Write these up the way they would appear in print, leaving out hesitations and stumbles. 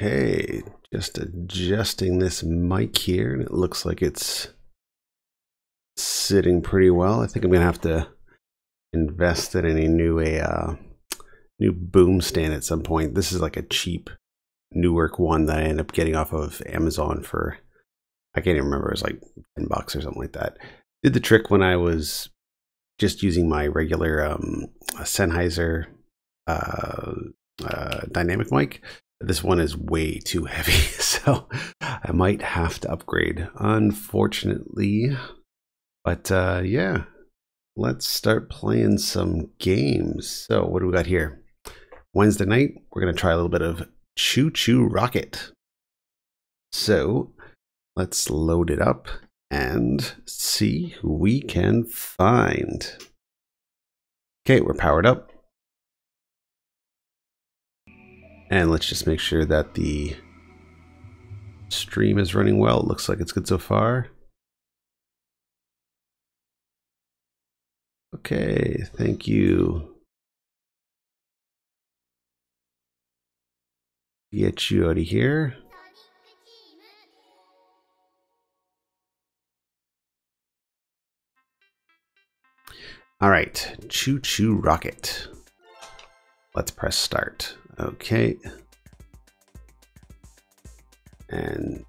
Okay, just adjusting this mic here, and it looks like it's sitting pretty well. I think I'm gonna have to invest in a new boom stand at some point. This is like a cheap Newark one that I ended up getting off of Amazon for, I can't even remember, it was like $10 or something like that. Did the trick when I was just using my regular Sennheiser dynamic mic. This one is way too heavy, so I might have to upgrade, unfortunately. But yeah, let's start playing some games. So what do we got here? Wednesday night, we're going to try a little bit of Chu Chu Rocket. So let's load it up and see who we can find. Okay, we're powered up. And let's just make sure that the stream is running well. It looks like it's good so far. Okay, thank you. Get you out of here. All right, Chu Chu Rocket. Let's press start. Okay. And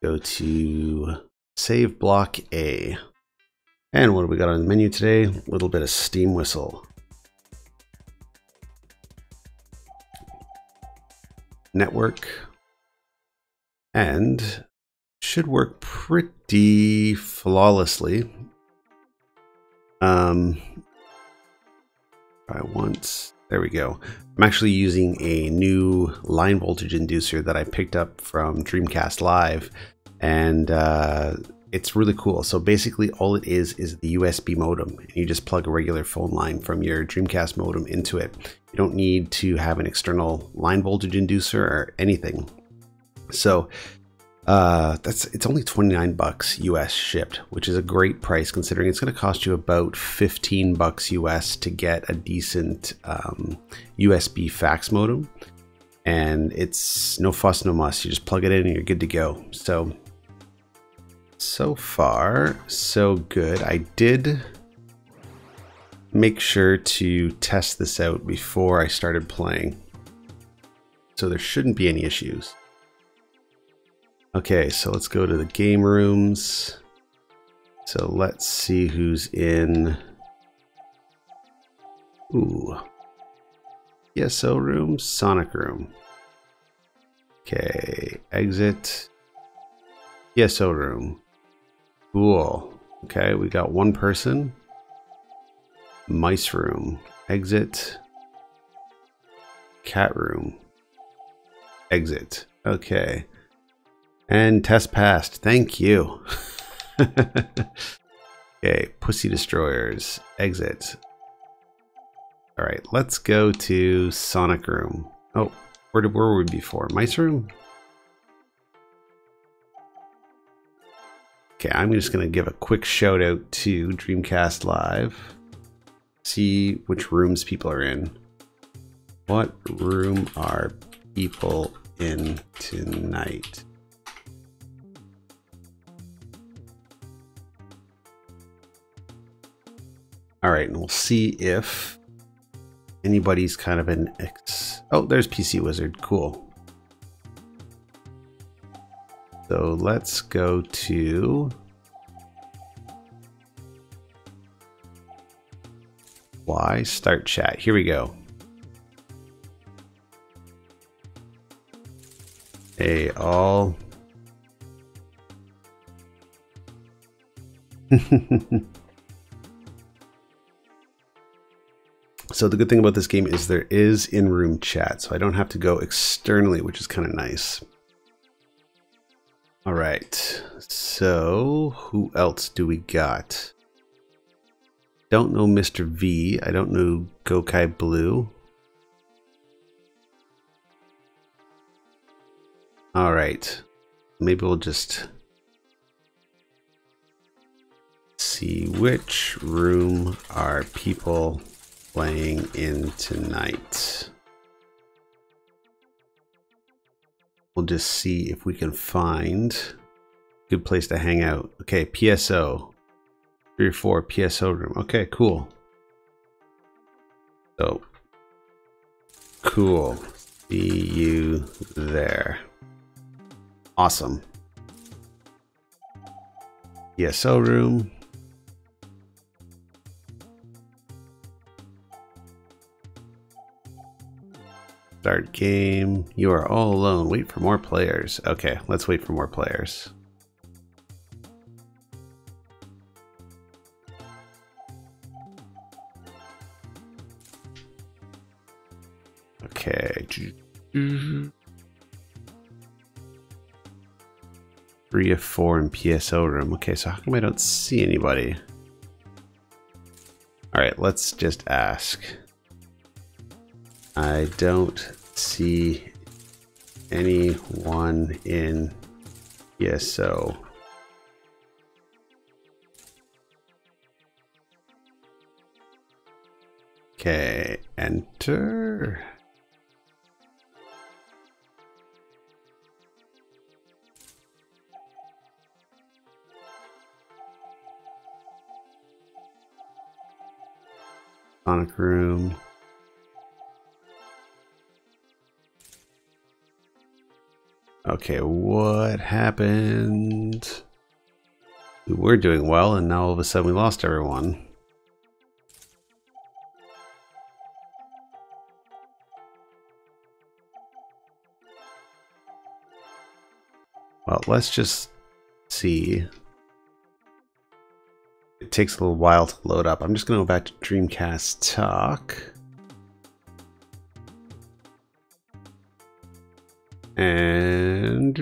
go to save block A. And what do we got on the menu today? A little bit of steam whistle. Network. And should work pretty flawlessly. There we go. I'm actually using a new line voltage inducer that I picked up from Dreamcast Live, and it's really cool. So basically all it is the USB modem, and you just plug a regular phone line from your Dreamcast modem into it. You don't need to have an external line voltage inducer or anything. So it's only $29 US shipped, which is a great price considering it's going to cost you about $15 US to get a decent USB fax modem, and it's no fuss, no muss. You just plug it in and you're good to go. So far so good. I did make sure to test this out before I started playing, so there shouldn't be any issues. Okay, so let's go to the game rooms. So let's see who's in. Ooh. ESO room, Sonic room. Okay, exit. ESO room. Cool. Okay, we got one person. Mice room. Exit. Cat room. Exit. Okay. And test passed. Thank you. Okay, Pussy Destroyers. Exit. All right, let's go to Sonic Room. Oh, where were we before? Mice Room? Okay, I'm just going to give a quick shout out to Dreamcast Live. See which rooms people are in. What room are people in tonight? All right, and we'll see if anybody's kind of an oh, there's PC Wizard. Cool. So let's go to start chat. Here we go. Hey, all. So the good thing about this game is there is in-room chat, so I don't have to go externally, which is kind of nice. All right, so who else do we got? Don't know Mr. V. I don't know Gokai Blue. All right, maybe we'll just see which room are people playing in tonight. we'll just see if we can find a good place to hang out. Okay, PSO. 3 or 4 PSO room. Okay, cool. So, cool. See you there. Awesome. PSO room. Start game. You are all alone. Wait for more players. Okay, let's wait for more players. Okay. 3 of 4 in PSO room. Okay, so how come I don't see anybody? All right, let's just ask. I don't see anyone in PSO. Okay, enter. Sonic room. Okay, what happened? We were doing well, and now all of a sudden we lost everyone. Well, let's just see. It takes a little while to load up. I'm just going to go back to Dreamcast Talk. And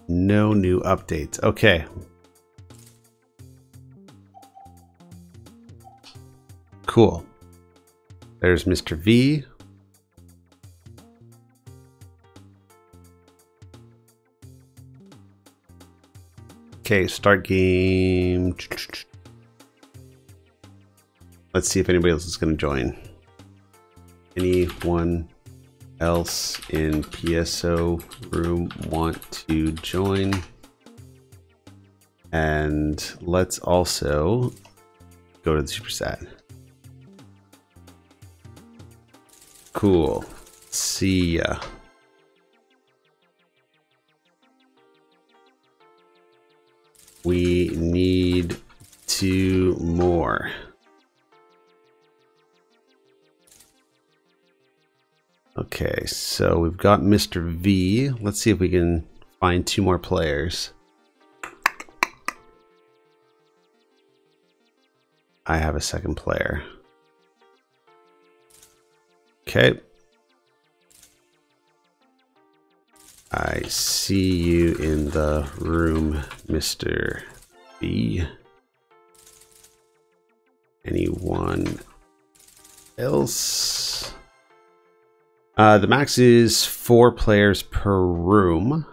no new updates. Okay. Cool. There's Mr. V. Okay, start game. Let's see if anybody else is going to join. Anyone else in PSO room want to join? And let's also go to the supersat. Cool. See ya. We need 2 more. Okay, so we've got Mr. V. Let's see if we can find 2 more players. I have a second player. Okay. I see you in the room, Mr. B. Anyone else? The max is 4 players per room.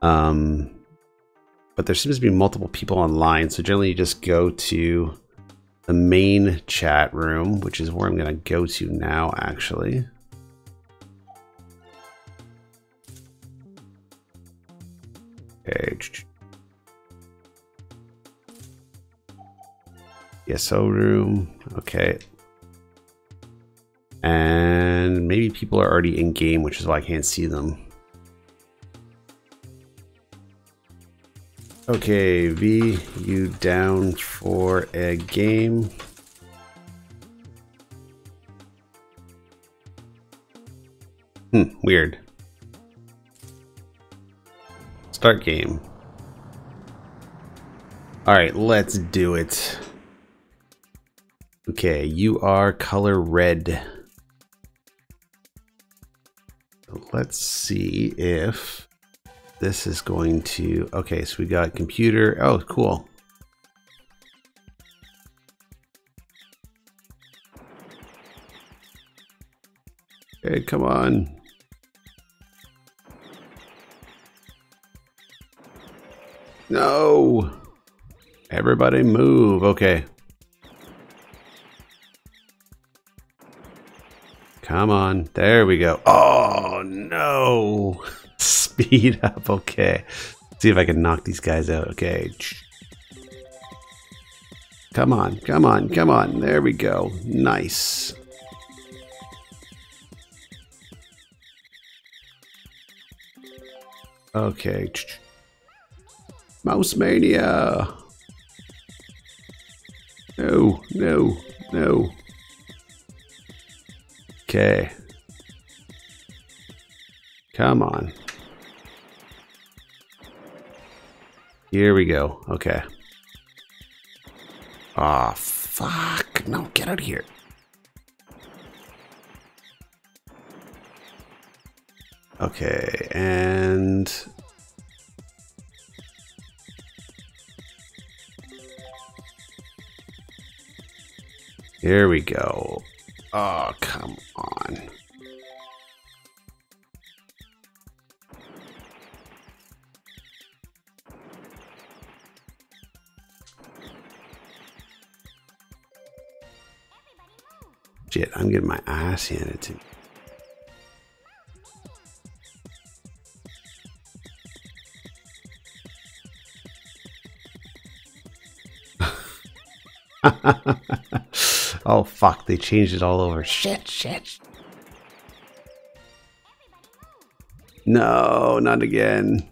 But there seems to be multiple people online, so generally you just go to the main chat room, which is where I'm going to go to now, actually. Okay. PSO room. Okay. And maybe people are already in game, which is why I can't see them. Okay, V, you down for a game? Weird. Start game. Alright, let's do it. Okay, you are color red. Let's see if this is going to... Okay, so we got computer. Oh, cool. Okay, come on. No! Everybody move. Okay. Come on. There we go. Oh, no. Speed up. Okay. See if I can knock these guys out. Okay. Come on. Come on. Come on. There we go. Nice. Okay. Mouse Mania. No, no, no. Okay. Come on. Here we go. Okay. Ah, fuck. No, get out of here. Okay, and... here we go. Oh, come on. Shit, I'm getting my ass handed to me. Oh fuck, they changed it all over. Shit, shit. No, not again.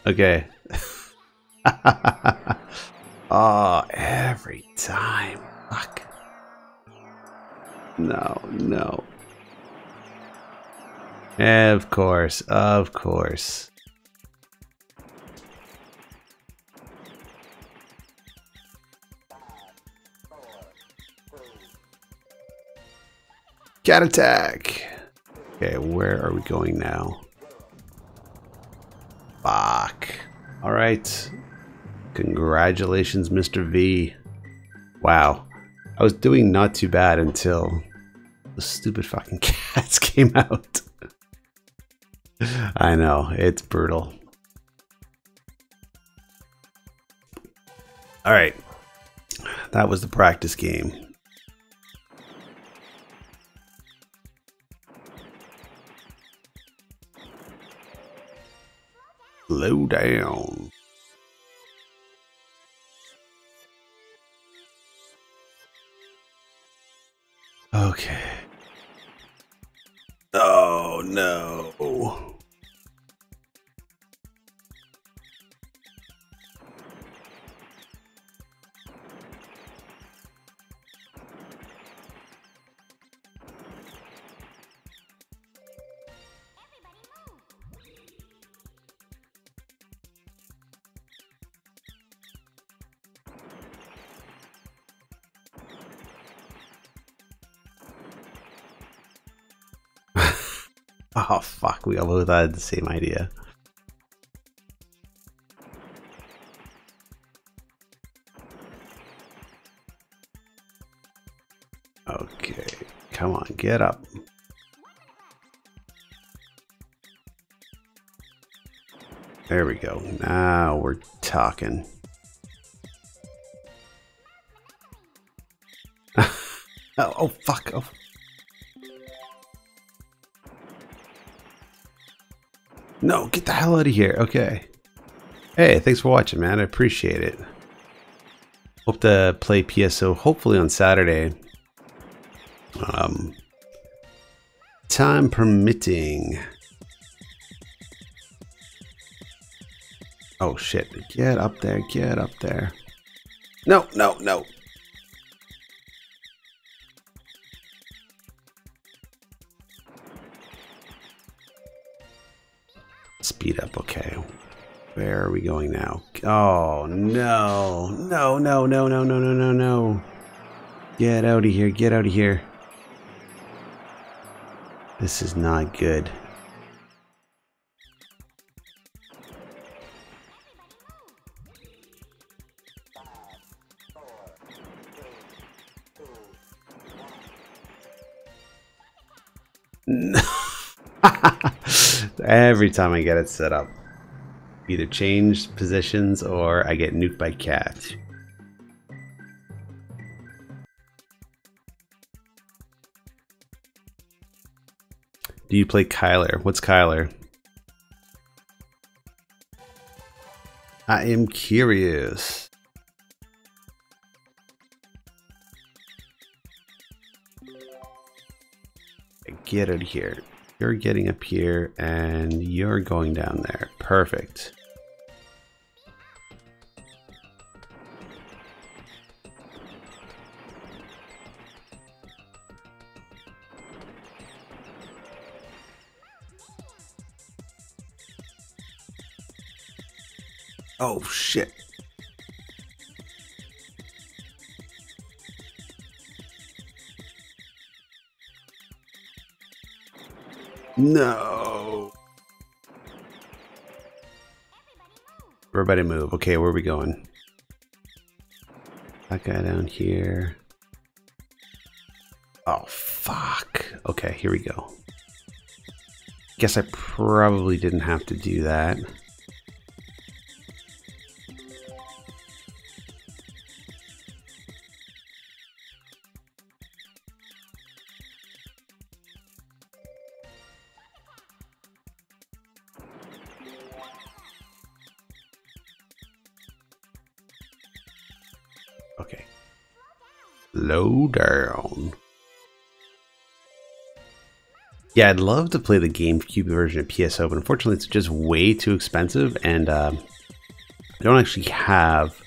Okay. Oh, every time. Fuck. No, no. Of course, of course. Cat attack. Okay, where are we going now? Fuck. All right. Congratulations, Mr. V. Wow. I was doing not too bad until the stupid fucking cats came out. I know, it's brutal. All right. That was the practice game. Slow down. Okay. Oh no. Oh fuck, we both had the same idea. Okay, come on, get up. There we go. Now we're talking. Oh fuck. Oh. No, get the hell out of here. Okay. Hey, thanks for watching, man. I appreciate it. Hope to play PSO hopefully on Saturday. Time permitting. Oh shit. Get up there. Get up there. No, no, no. Speed up, okay. Where are we going now? Oh no. No, no, no, no, no, no, no, no. Get out of here, get out of here. This is not good. No. Every time I get it set up, either change positions or I get nuked by cats. Do you play Kyler? What's Kyler? I am curious. Get out of here. You're getting up here and you're going down there. Perfect. Oh shit. No. Everybody move. Okay, where are we going? That guy down here. Oh, fuck. Okay, here we go. Guess I probably didn't have to do that. Okay. Low down. Yeah, I'd love to play the GameCube version of PSO, but unfortunately it's just way too expensive, and I don't actually have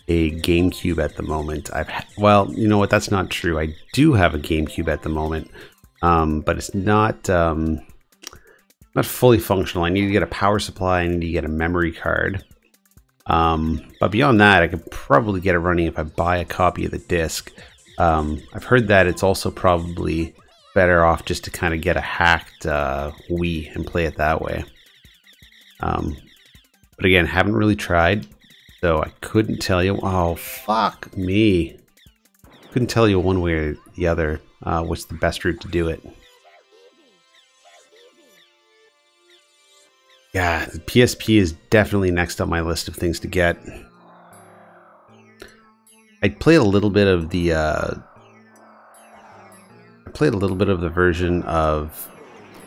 a GameCube at the moment. Well, you know what? That's not true. I do have a GameCube at the moment, but it's not fully functional. I need to get a power supply. I need to get a memory card. But beyond that, I could probably get it running if I buy a copy of the disc. I've heard that it's also probably better off just to kind of get a hacked Wii and play it that way. But again, haven't really tried, so I couldn't tell you. Oh, fuck me. Couldn't tell you one way or the other what's the best route to do it. Yeah, the PSP is definitely next on my list of things to get. I played a little bit of the version of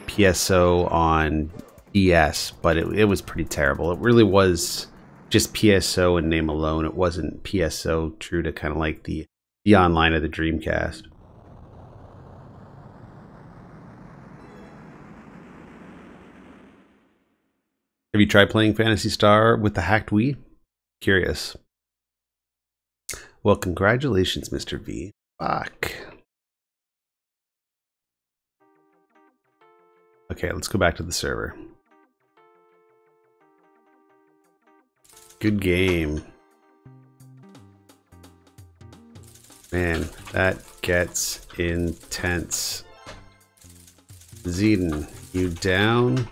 PSO on DS, but it was pretty terrible. It really was just PSO in name alone. It wasn't PSO true to kind of like the online of the Dreamcast. Have you tried playing Phantasy Star with the hacked Wii? Curious. Well, congratulations, Mr. V. Fuck. Okay, let's go back to the server. Good game. Man, that gets intense. Zeden, you down?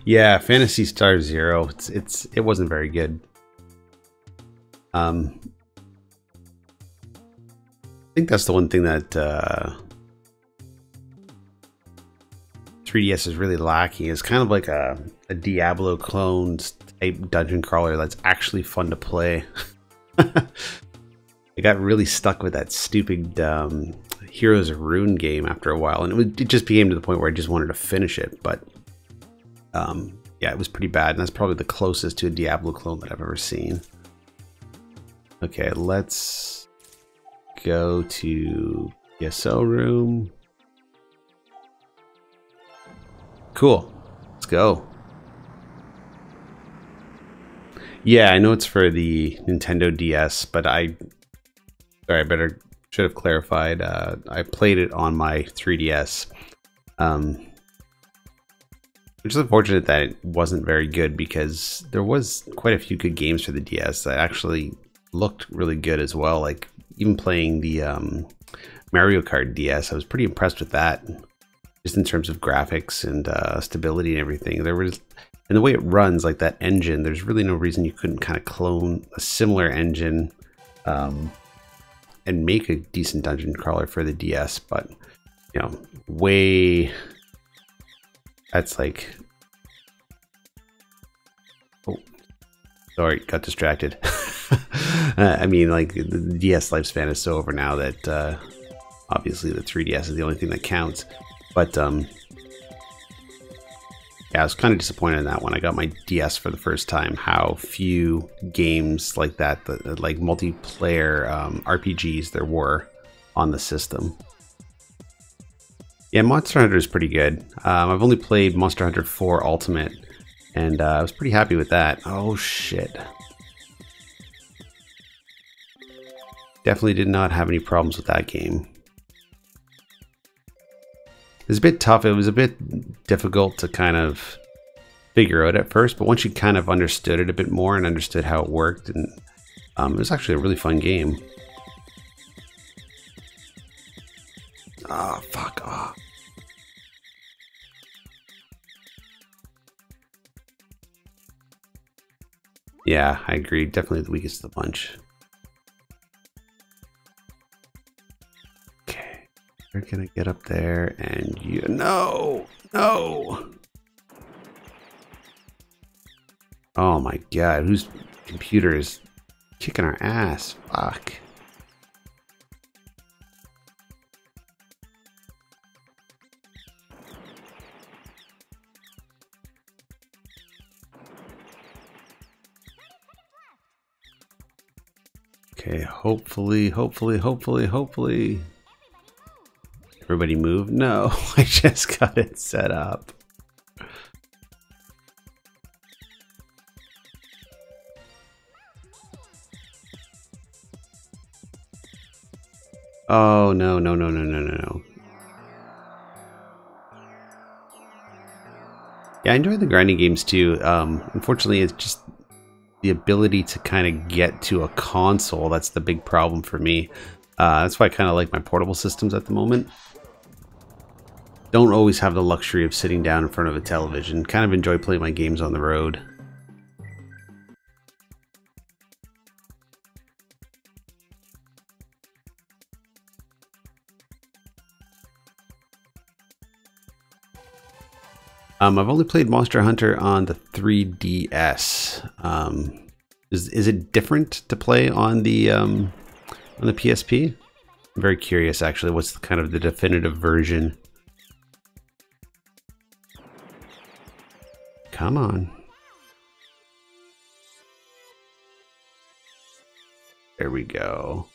Yeah, Phantasy Star Zero. It wasn't very good. I think that's the one thing that 3DS is really lacking. Is kind of like a Diablo cloned type dungeon crawler that's actually fun to play. I got really stuck with that stupid Heroes of Ruin game after a while, and it just became to the point where I just wanted to finish it. But yeah, it was pretty bad, and that's probably the closest to a Diablo clone that I've ever seen. Okay, let's go to PSO room. Cool, let's go. Yeah, I know it's for the Nintendo DS, but sorry, should have clarified. I played it on my 3DS. Which is unfortunate that it wasn't very good, because there was quite a few good games for the DS that actually looked really good as well. Like even playing the Mario Kart DS, I was pretty impressed with that, just in terms of graphics and stability and everything. And the way it runs, like that engine, there's really no reason you couldn't kind of clone a similar engine and make a decent dungeon crawler for the DS. But you know, that's like, oh, sorry, got distracted. I mean, like, the DS lifespan is so over now that obviously the 3DS is the only thing that counts. But yeah, I was kind of disappointed in that when I got my DS for the first time, how few games like that, like multiplayer RPGs there were on the system. Yeah, Monster Hunter is pretty good. I've only played Monster Hunter 4 Ultimate, and I was pretty happy with that. Oh shit. Definitely did not have any problems with that game. It was a bit tough. It was a bit difficult to kind of figure out at first, but once you kind of understood it a bit more and understood how it worked, and it was actually a really fun game. Oh, fuck off. Yeah, I agree. Definitely the weakest of the bunch. We're gonna get up there and you no. Oh my god, whose computer is kicking our ass? Fuck. Okay, hopefully. Everybody move? No, I just got it set up. Oh, no. Yeah, I enjoy the grinding games too. Unfortunately, it's just the ability to kind of get to a console. That's the big problem for me. That's why I kind of like my portable systems at the moment. Don't always have the luxury of sitting down in front of a television. Kind of enjoy playing my games on the road. I've only played Monster Hunter on the 3DS. Is it different to play on the PSP? I'm very curious, actually. What's kind of the definitive version? Come on. There we go.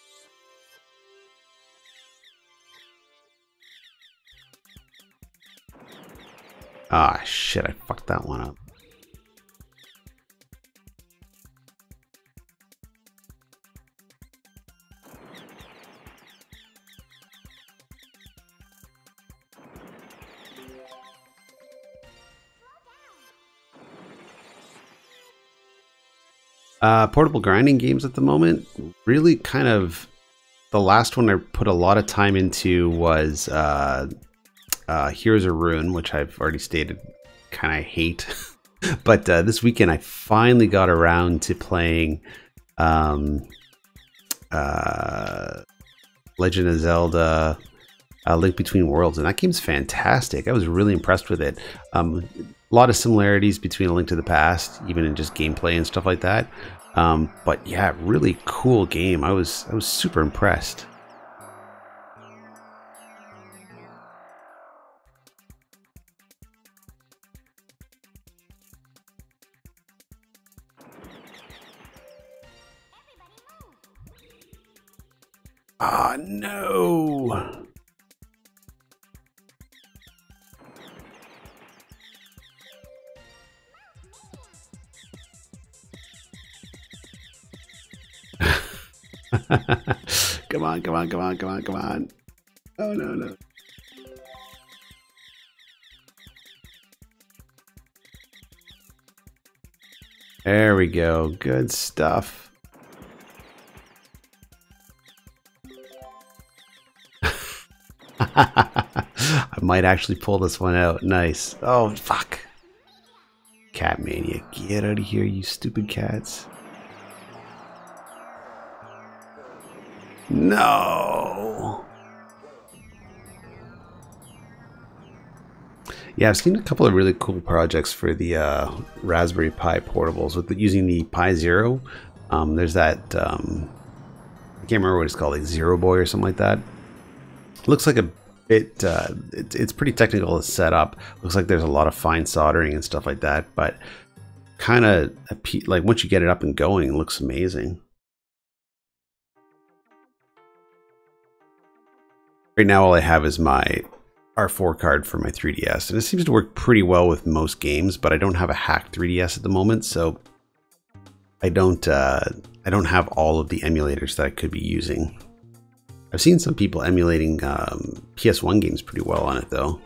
Ah, shit, I fucked that one up. Portable grinding games at the moment, really kind of, the last one I put a lot of time into was Heroes of Ruin, which I've already stated kind of hate. But this weekend I finally got around to playing Legend of Zelda Link Between Worlds, and that game's fantastic. I was really impressed with it. A lot of similarities between A Link to the Past, even in just gameplay and stuff like that. But yeah, really cool game. I was super impressed. Ah, no. Come on. Oh, no. There we go. Good stuff. I might actually pull this one out. Nice. Oh, fuck. Cat mania. Get out of here, you stupid cats. No. Yeah, I've seen a couple of really cool projects for the Raspberry Pi portables with using the Pi Zero. There's that, I can't remember what it's called, like Zero Boy or something like that. It looks like a it's pretty technical to set up. Looks like there's a lot of fine soldering and stuff like that, but kind of like once you get it up and going, it looks amazing. Right now, all I have is my R4 card for my 3DS, and it seems to work pretty well with most games, but I don't have a hacked 3DS at the moment, so I don't have all of the emulators that I could be using. I've seen some people emulating PS1 games pretty well on it, though.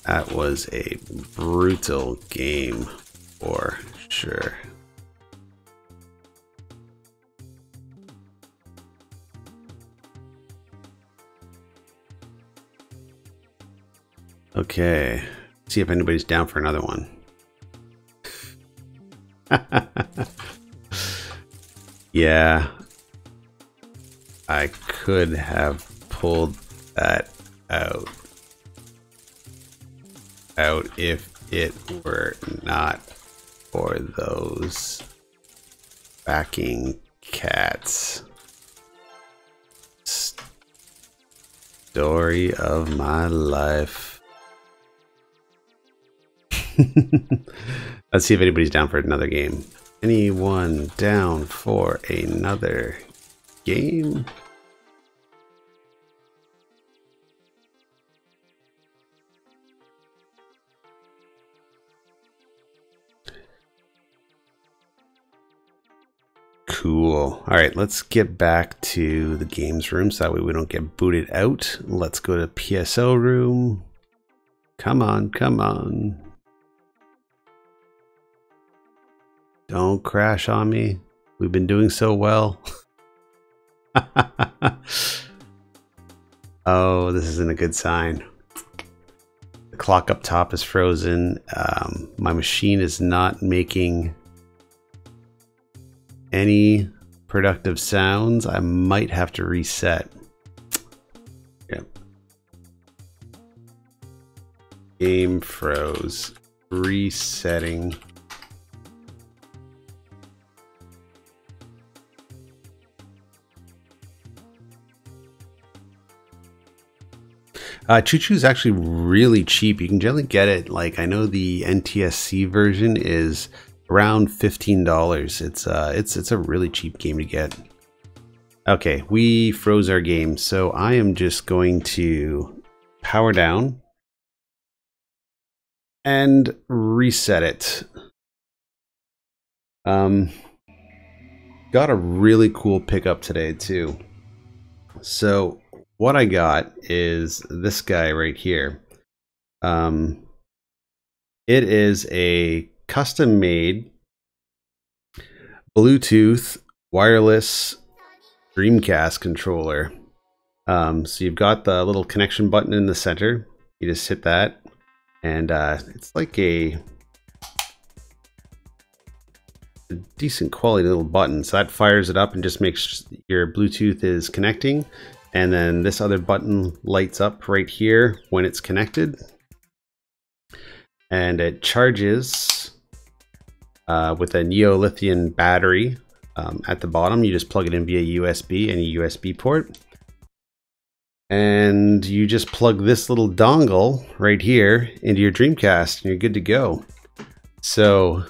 That was a brutal game for sure. Okay, see if anybody's down for another one. Yeah, I could have pulled that out if it were not for those backing cats. Story of my life. Let's see if anybody's down for another game. Anyone down for another game? Cool. All right, let's get back to the games room so that way we don't get booted out. Let's go to PSO room. Come on, come on. Don't crash on me. We've been doing so well. Oh, this isn't a good sign. The clock up top is frozen. My machine is not making any productive sounds. I might have to reset. Yep. Game froze. Resetting. ChuChu is actually really cheap. You can generally get it, like, I know the NTSC version is around $15. It's a really cheap game to get. Okay, we froze our game, so I am just going to power down and reset it. Got a really cool pickup today too. So what I got is this guy right here. It is a custom-made Bluetooth wireless Dreamcast controller. So you've got the little connection button in the center. You just hit that, and it's like a decent quality little button. So that fires it up and just makes your Bluetooth is connecting. And then this other button lights up right here when it's connected. And it charges with a neo-lithium battery at the bottom. You just plug it in via USB and a USB port. And you just plug this little dongle right here into your Dreamcast and you're good to go. So,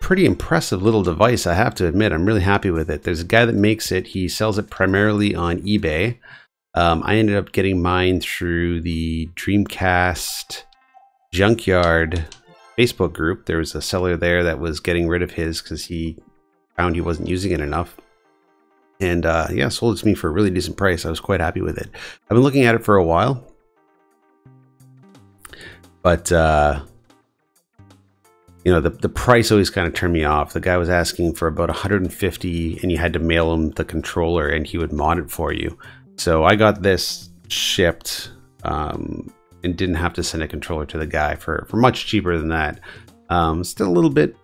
pretty impressive little device, I have to admit. I'm really happy with it. There's a guy that makes it. He sells it primarily on eBay. I ended up getting mine through the Dreamcast Junkyard Facebook group. There was a seller there that was getting rid of his because he found he wasn't using it enough. And yeah, sold it to me for a really decent price. I was quite happy with it. I've been looking at it for a while. But you know, the price always kind of turned me off. The guy was asking for about $150 and you had to mail him the controller and he would mod it for you. So I got this shipped and didn't have to send a controller to the guy for much cheaper than that. Still a little bit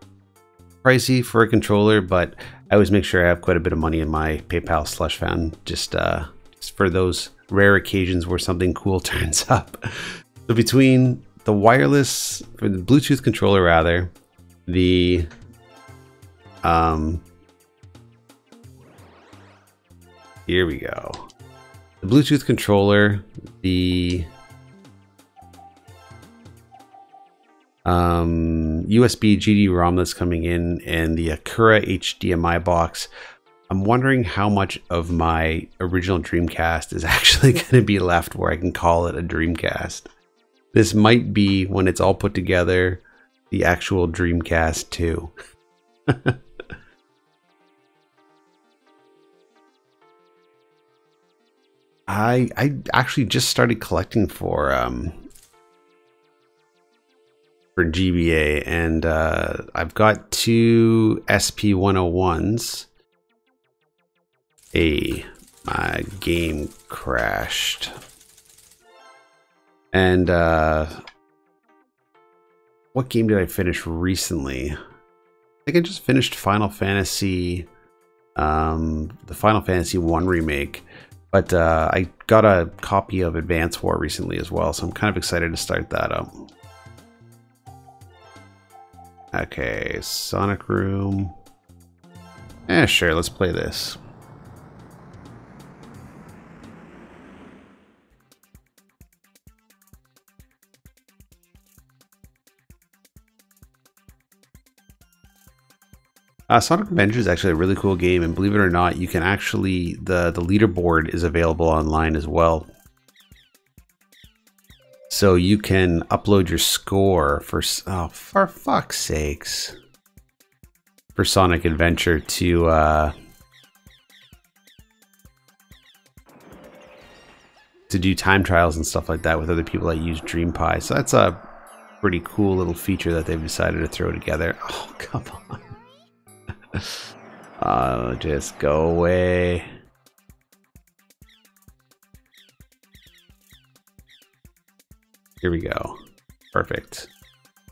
pricey for a controller, but I always make sure I have quite a bit of money in my PayPal slush fund just for those rare occasions where something cool turns up. So between the wireless, or the Bluetooth controller rather, the Here we go. The Bluetooth controller, the USB GD-ROM that's coming in, and the Akura HDMI box. I'm wondering how much of my original Dreamcast is actually going to be left where I can call it a Dreamcast. This might be, when it's all put together, the actual Dreamcast 2. I actually just started collecting for GBA, and I've got 2 SP101s. Hey, my game crashed. And what game did I finish recently? I think I just finished Final Fantasy, the Final Fantasy 1 remake. But I got a copy of Advance War recently as well, so I'm kind of excited to start that up. Okay, Sonic Room. Yeah, sure, let's play this. Sonic Adventure is actually a really cool game, and believe it or not, you can actually, the leaderboard is available online as well. So you can upload your score for, oh, for fuck's sakes, for Sonic Adventure to do time trials and stuff like that with other people that use DreamPi. So that's a pretty cool little feature that they've decided to throw together. Oh, come on. Oh, just go away. Here we go. Perfect.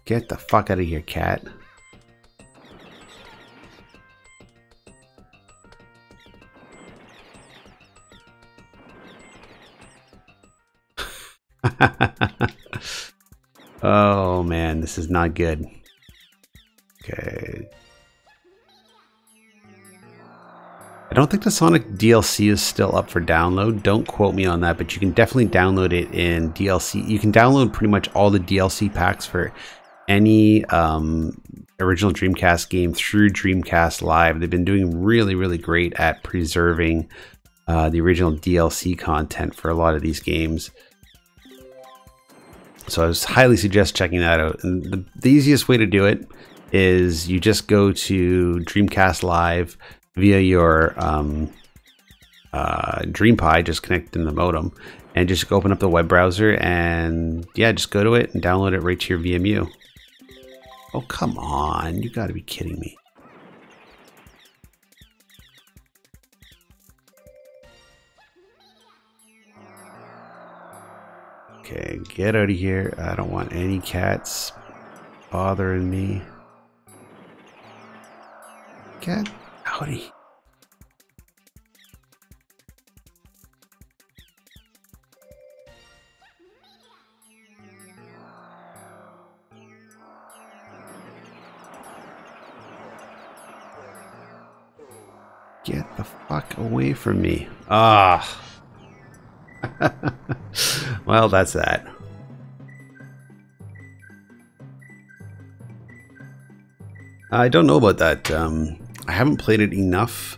Get the fuck out of here, cat. Oh man, this is not good. Okay. I don't think the Sonic DLC is still up for download. Don't quote me on that, but you can definitely download it in DLC. You can download pretty much all the DLC packs for any original Dreamcast game through Dreamcast Live. They've been doing really, really great at preserving the original DLC content for a lot of these games. So I would highly suggest checking that out. And the easiest way to do it is you just go to Dreamcast Live via your DreamPi, just connect in the modem, and just open up the web browser, and yeah, just go to it and download it right to your VMU. Oh, come on, you gotta be kidding me. Okay, get out of here. I don't want any cats bothering me. Cat, howdy. Get the fuck away from me. Ah. Well, that's that. I don't know about that. I haven't played it enough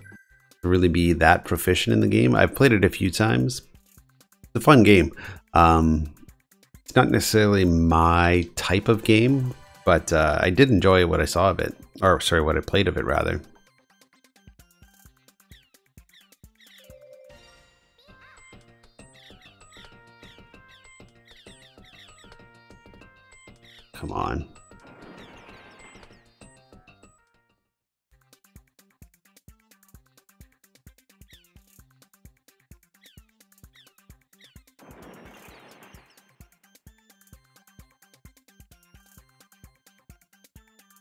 to really be that proficient in the game. I've played it a few times. It's a fun game. It's not necessarily my type of game, but I did enjoy what I saw of it. Or, sorry, what I played of it, rather. Come on.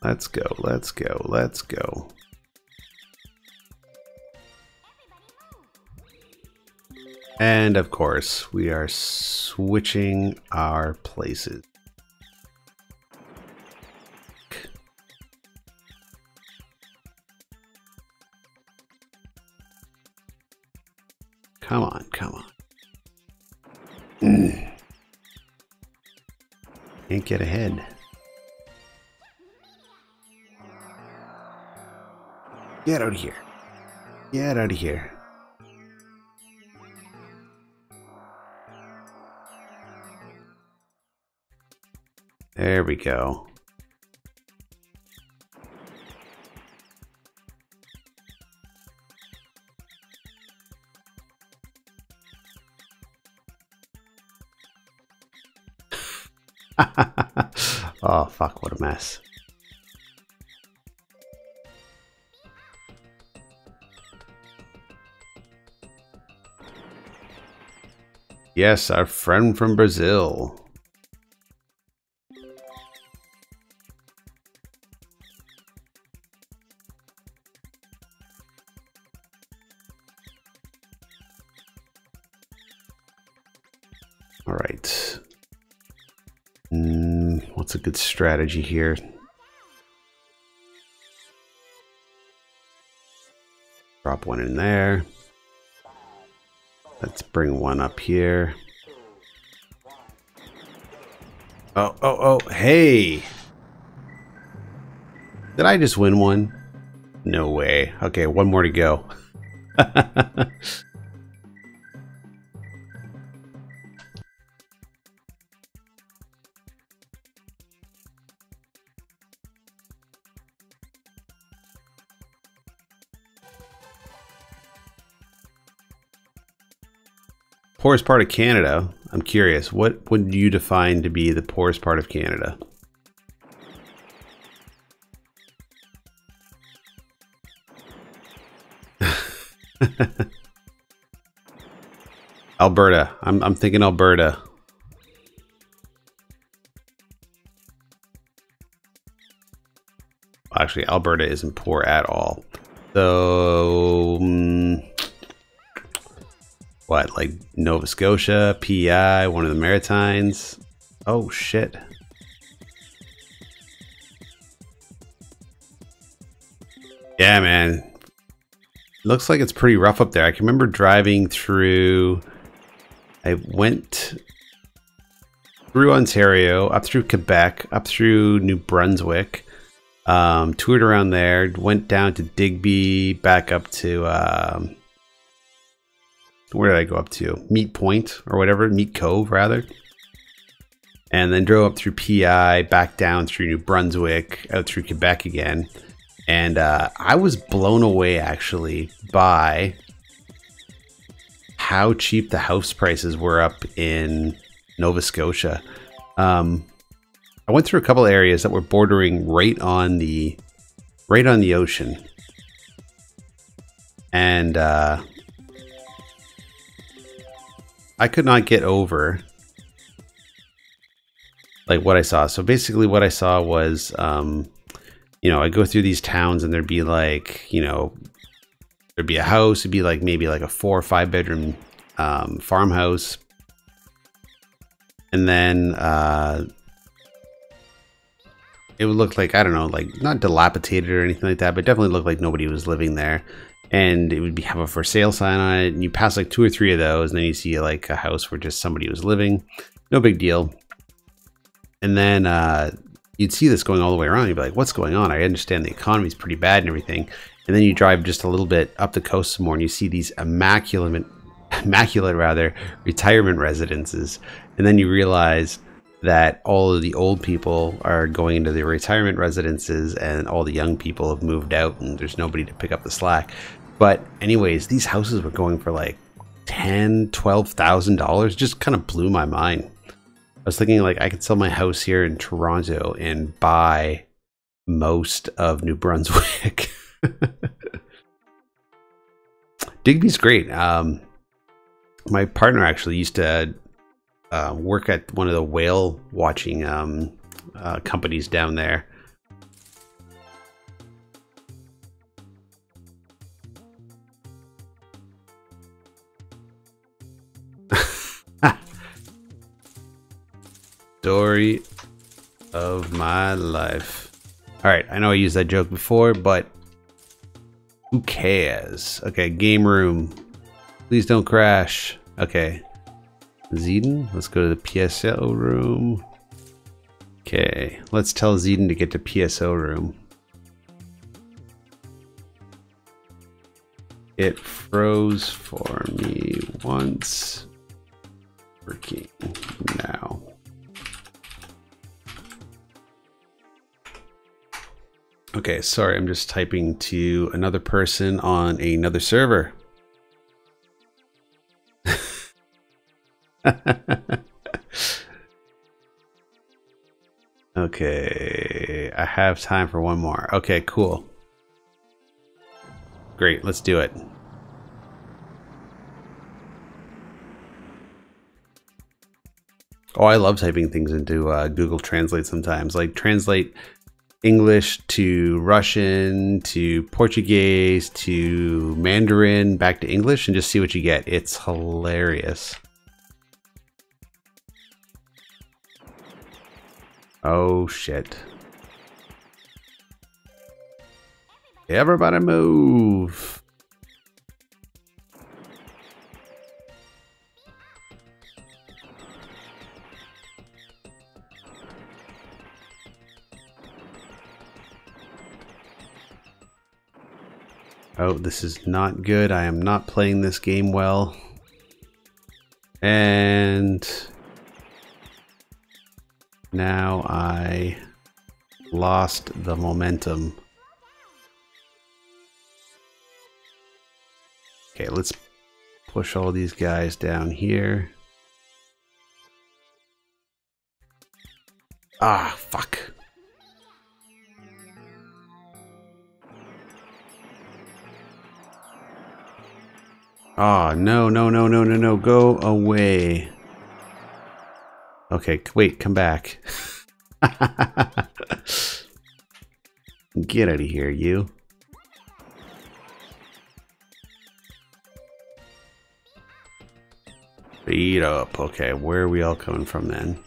Let's go, let's go, let's go. And of course, we are switching our places. Can't get ahead. Get out of here. Get out of here. There we go. Oh, fuck, what a mess. Yes, our friend from Brazil. All right. What's a good strategy here? Drop one in there. Let's bring one up here. Oh, hey! Did I just win one? No way. Okay, one more to go. Poorest part of Canada. I'm curious, what would you define to be the poorest part of Canada? Alberta. I'm thinking Alberta. Actually, Alberta isn't poor at all. So what, like Nova Scotia, PEI, one of the Maritimes? Oh shit. Yeah, man. Looks like it's pretty rough up there. I can remember driving through, I went through Ontario, up through Quebec, up through New Brunswick, toured around there, went down to Digby, back up to, where did I go up to? Meat Point or whatever, Meat Cove rather. And then drove up through PI, back down through New Brunswick, out through Quebec again. And I was blown away actually by how cheap the house prices were up in Nova Scotia. I went through a couple areas that were bordering right on the ocean. And I could not get over like what I saw. So basically what I saw was you know, I go through these towns and there'd be like, you know, there'd be a house, it'd be like maybe like a 4 or 5 bedroom farmhouse. And then it would look like, I don't know, like not dilapidated or anything like that, but definitely looked like nobody was living there. And it would have a for sale sign on it. And you pass like 2 or 3 of those and then you see like a house where just somebody was living. No big deal. And then you'd see this going all the way around. You'd be like, what's going on? I understand the economy's pretty bad and everything. And then you drive just a little bit up the coast some more and you see these immaculate rather, retirement residences. And then you realize that all of the old people are going into the retirement residences and all the young people have moved out and there's nobody to pick up the slack. But anyways, these houses were going for like $10,000, $12,000. Just kind of blew my mind. I was thinking like I could sell my house here in Toronto and buy most of New Brunswick. Digby's great. My partner actually used to work at one of the whale watching companies down there. Story of my life. All right, I know I used that joke before, but who cares? Okay, game room. Please don't crash. Okay. Zeden, let's go to the PSO room. Okay, let's tell Zeden to get to PSO room. It froze for me once. Working now. Okay, sorry, I'm just typing to another person on another server. Okay, I have time for one more. Okay, cool. Great, let's do it. Oh, I love typing things into Google Translate sometimes. Like translate English to Russian to Portuguese to Mandarin back to English and just see what you get. It's hilarious. Oh shit. Everybody move. Oh, this is not good. I am not playing this game well. And now I lost the momentum. Okay, let's push all these guys down here. Ah, fuck. Oh, no, no, no, no, no, no. Go away. Okay, wait, come back. Get out of here, you. Beat up. Okay, where are we all coming from then?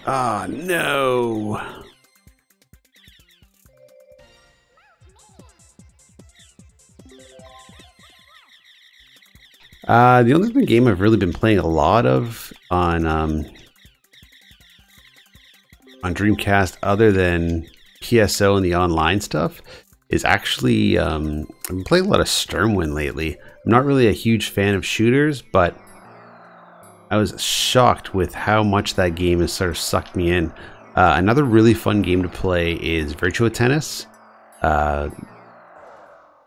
Ah, no. The only game I've really been playing a lot of on Dreamcast, other than PSO and the online stuff, is actually I've been playing a lot of Stormwind lately. I'm not really a huge fan of shooters, but I was shocked with how much that game has sort of sucked me in. Another really fun game to play is Virtua Tennis.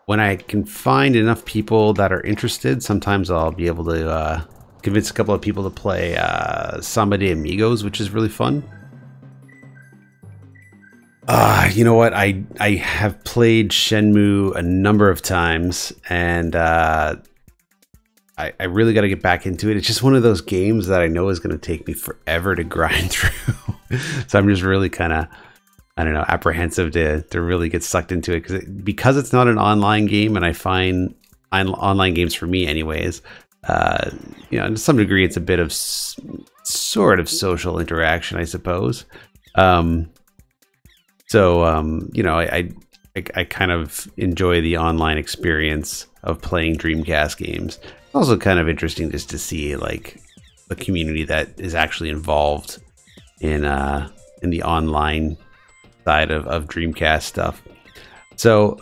When I can find enough people that are interested, sometimes I'll be able to convince a couple of people to play Samba de Amigos, which is really fun. You know what? I have played Shenmue a number of times, and I really got to get back into it. It's just one of those games that I know is going to take me forever to grind through. So I'm just really kind of, I don't know, apprehensive to really get sucked into it because it's not an online game, and I find online games, for me anyways, you know, to some degree it's a bit of sort of social interaction, I suppose. You know, I kind of enjoy the online experience of playing Dreamcast games. Also kind of interesting just to see like the community that is actually involved in the online side of Dreamcast stuff. So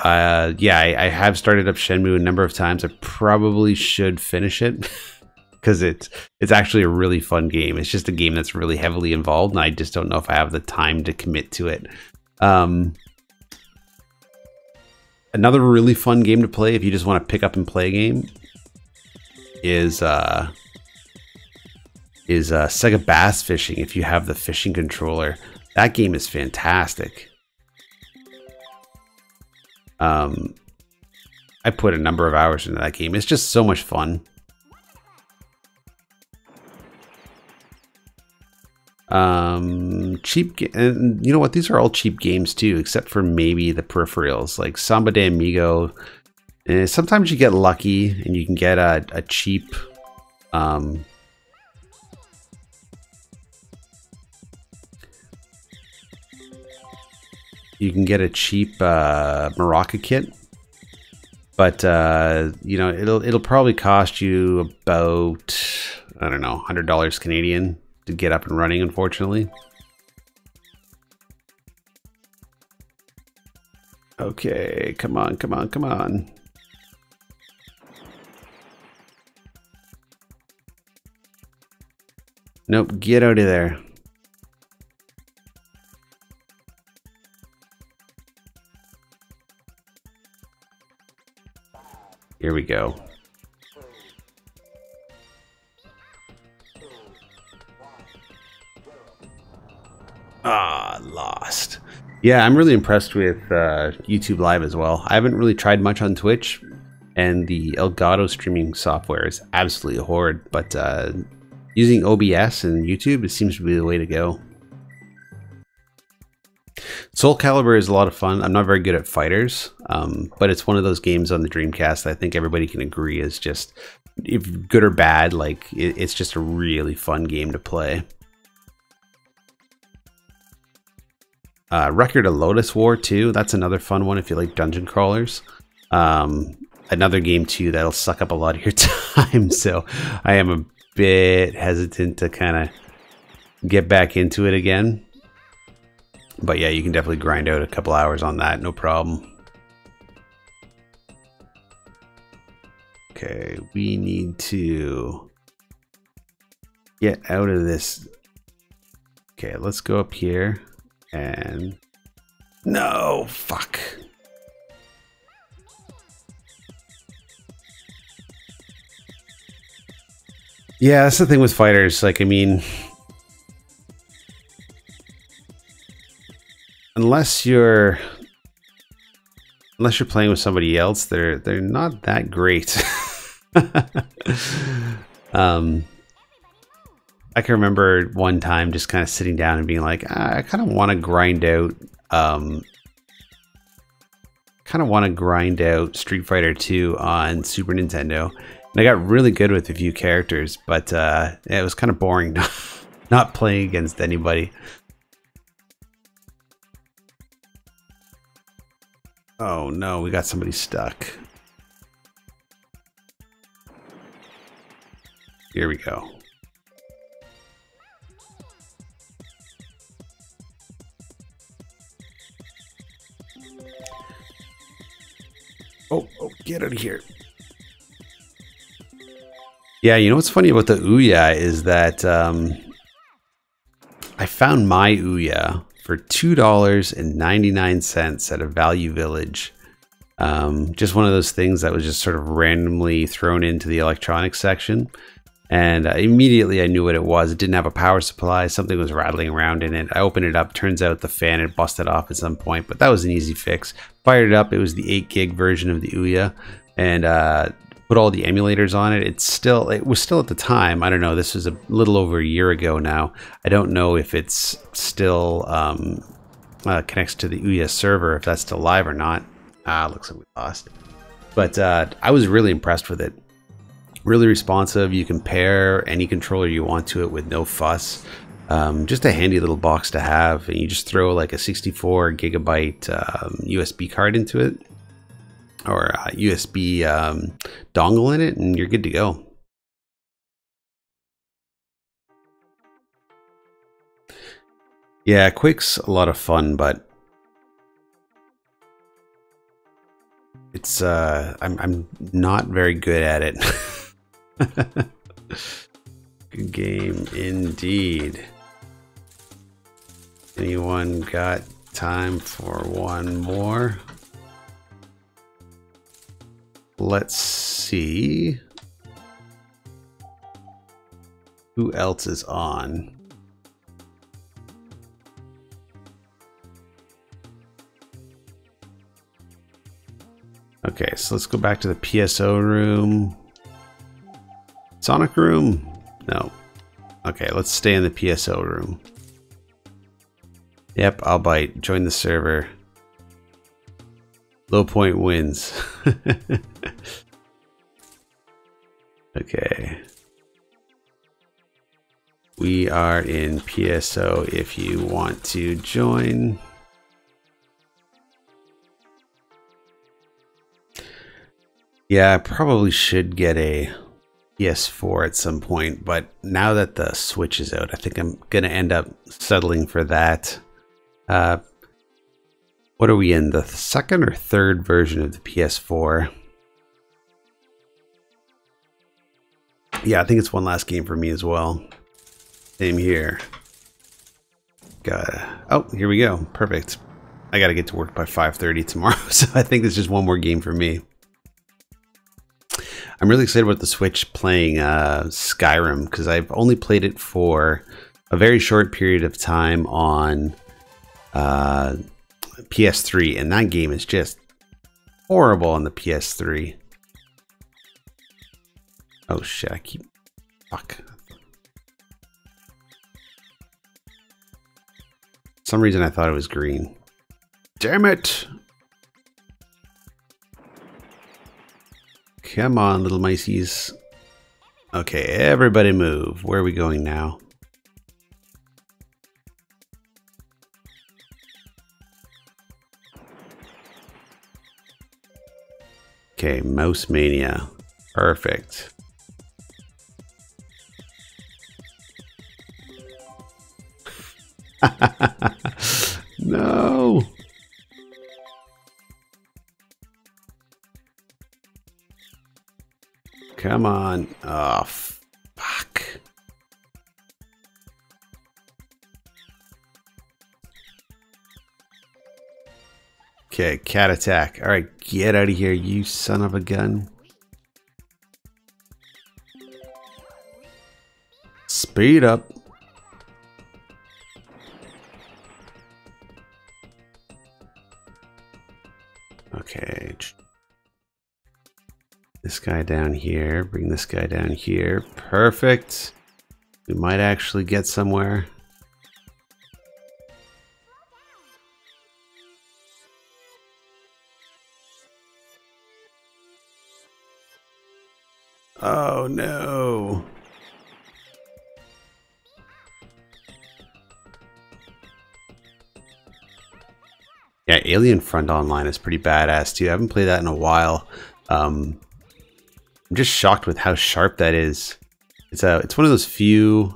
yeah, I have started up Shenmue a number of times. I probably should finish it because it's actually a really fun game. It's just a game that's really heavily involved, and I just don't know if I have the time to commit to it. Another really fun game to play if you just want to pick up and play a game is Sega Bass Fishing. If you have the fishing controller, that game is fantastic. I put a number of hours into that game. It's just so much fun. And you know what? These are all cheap games too, except for maybe the peripherals like Samba de Amigo. And sometimes you get lucky and you can get a cheap you can get a cheap Maraca kit, but you know, it'll probably cost you about, I don't know, $100 Canadian to get up and running, unfortunately. Okay, come on, come on, come on. Nope, get out of there. Here we go. Ah, lost. Yeah, I'm really impressed with YouTube Live as well. I haven't really tried much on Twitch, and the Elgato streaming software is absolutely horrid, but using OBS and YouTube, it seems to be the way to go. Soul Calibur is a lot of fun. I'm not very good at fighters, but it's one of those games on the Dreamcast that I think everybody can agree is just, if good or bad, like it's just a really fun game to play. Record of Lotus War too. That's another fun one if you like dungeon crawlers. Another game too that'll suck up a lot of your time, so I am a bit hesitant to kind of get back into it again. But yeah, you can definitely grind out a couple hours on that, no problem. Okay, we need to get out of this. Okay, let's go up here and... No, fuck. Yeah, that's the thing with fighters. Like, I mean, unless you're playing with somebody else, they're not that great. I can remember one time just kind of sitting down and being like, I kind of want to grind out Street Fighter 2 on Super Nintendo. And I got really good with a few characters, but it was kind of boring not playing against anybody. Oh no, we got somebody stuck. Here we go. Oh, get out of here. Yeah, you know what's funny about the Ouya is that I found my Ouya for $2.99 at a Value Village. Just one of those things that was just sort of randomly thrown into the electronics section. And immediately I knew what it was. It didn't have a power supply. Something was rattling around in it. I opened it up. Turns out the fan had busted off at some point, but that was an easy fix. Fired it up. It was the 8 gig version of the Ouya, and put all the emulators on it. It was still at the time. I don't know. This was a little over a year ago now. I don't know if it's still connects to the Ouya server, if that's still live or not. Looks like we lost. But I was really impressed with it. Really responsive. You can pair any controller you want to it with no fuss. Just a handy little box to have, and you just throw like a 64 gigabyte USB card into it, or a USB dongle in it, and you're good to go. Yeah, Quake's a lot of fun, but it's I'm not very good at it. Good game indeed. Anyone got time for one more? Let's see who else is on. Okay, so let's go back to the PSO room. Sonic room? No. Okay, let's stay in the PSO room. Yep, I'll bite. Join the server. Low point wins. Okay. We are in PSO if you want to join. Yeah, I probably should get a PS4 at some point, but now that the Switch is out, I think I'm gonna end up settling for that. What are we in? The second or third version of the PS4? Yeah, I think it's one last game for me as well. Same here. Oh, here we go. Perfect. I gotta get to work by 5:30 tomorrow, so I think there's just one more game for me. I'm really excited about the Switch playing Skyrim, because I've only played it for a very short period of time on PS3, and that game is just horrible on the PS3. Oh shit, I keep... Fuck. For some reason I thought it was green. Damn it! Come on, little miceys. Okay, everybody move. Where are we going now? Okay, Mouse Mania. Perfect. No! Come on. Oh, fuck. Okay, cat attack. All right, get out of here, you son of a gun. Speed up. Okay. This guy down here. Bring this guy down here. Perfect. We might actually get somewhere. Oh no. Yeah, Alien Front Online is pretty badass too. I haven't played that in a while. I'm just shocked with how sharp that is. It's one of those few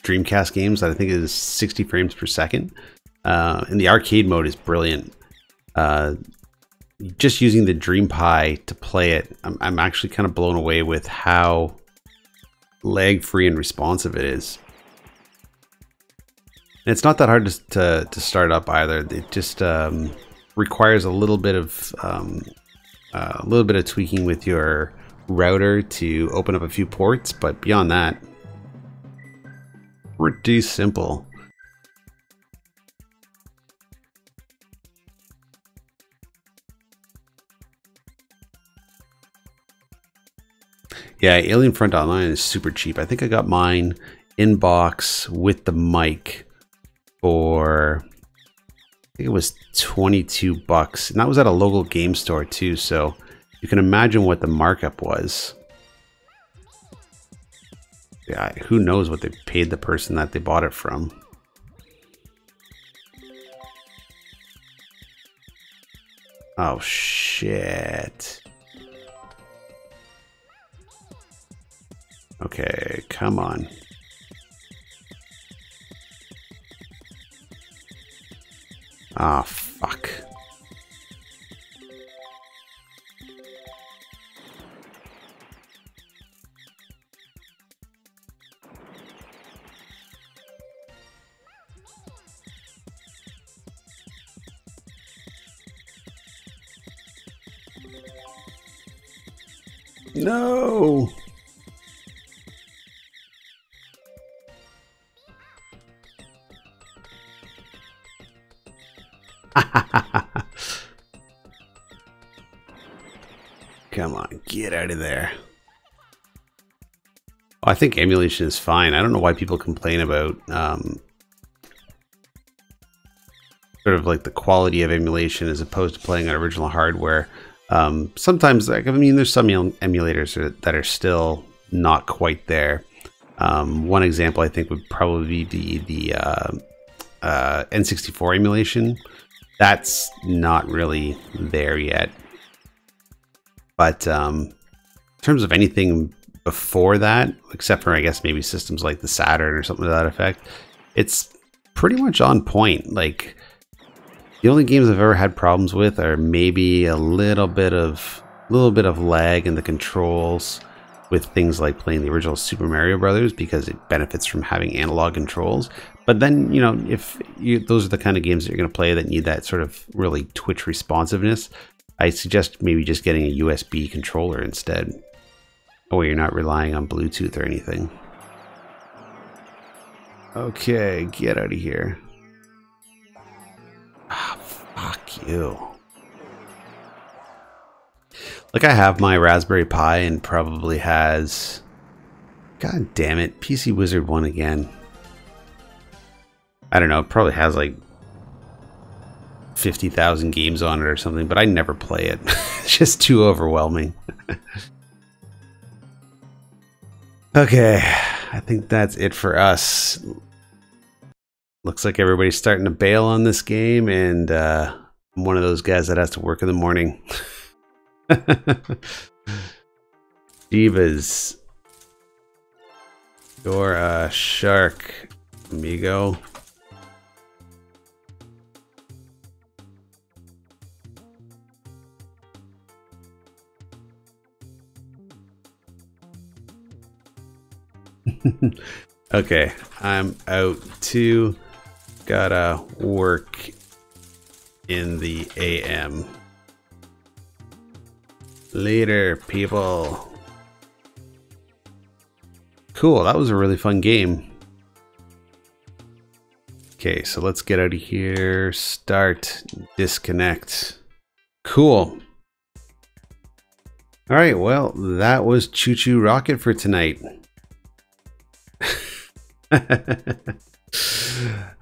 Dreamcast games that I think is 60 frames per second. And the arcade mode is brilliant. Just using the DreamPi to play it, I'm actually kind of blown away with how lag-free and responsive it is. And it's not that hard to start up either. It just requires a little bit of tweaking with your router to open up a few ports, but beyond that, pretty simple. Yeah, Alien Front Online is super cheap. I think I got mine in box with the mic for, I think it was 22 bucks. And that was at a local game store too, so you can imagine what the markup was. Yeah, who knows what they paid the person that they bought it from. Oh shit. Okay, come on. Ah, fuck. No. Come on, get out of there. Oh, I think emulation is fine. I don't know why people complain about sort of like the quality of emulation as opposed to playing on original hardware. Sometimes, like, I mean, there's some emulators that are still not quite there. One example I think would probably be the N64 emulation. That's not really there yet. But in terms of anything before that, except for I guess maybe systems like the Saturn or something to that effect, it's pretty much on point. Like, the only games I've ever had problems with are maybe a little bit of lag in the controls with things like playing the original Super Mario Brothers, because it benefits from having analog controls. But then, you know, if those are the kind of games that you're going to play that need that sort of really twitch responsiveness, I suggest maybe just getting a USB controller instead. Or you're not relying on Bluetooth or anything. Okay, get out of here. Ah, fuck you. Like, I have my Raspberry Pi and probably has... God damn it, PC Wizard 1 again. I don't know, it probably has like 50,000 games on it or something, but I never play it. It's just too overwhelming. Okay, I think that's it for us. Looks like everybody's starting to bail on this game, and I'm one of those guys that has to work in the morning. Divas. You're a shark, amigo. Okay, I'm out too. Gotta work in the AM. Later, people. Cool, that was a really fun game. Okay, so let's get out of here. Start, disconnect. Cool. All right, well, that was Chu Chu Rocket for tonight.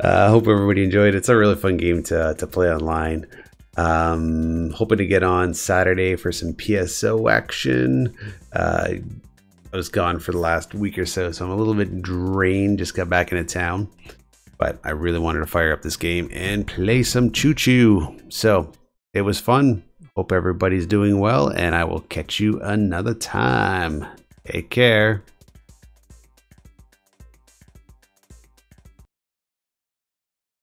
I hope everybody enjoyed it. It's a really fun game to play online. Hoping to get on Saturday for some PSO action. I was gone for the last week or so, so I'm a little bit drained. Just got back into town, but I really wanted to fire up this game and play some ChuChu. So it was fun. Hope everybody's doing well, and I will catch you another time. Take care.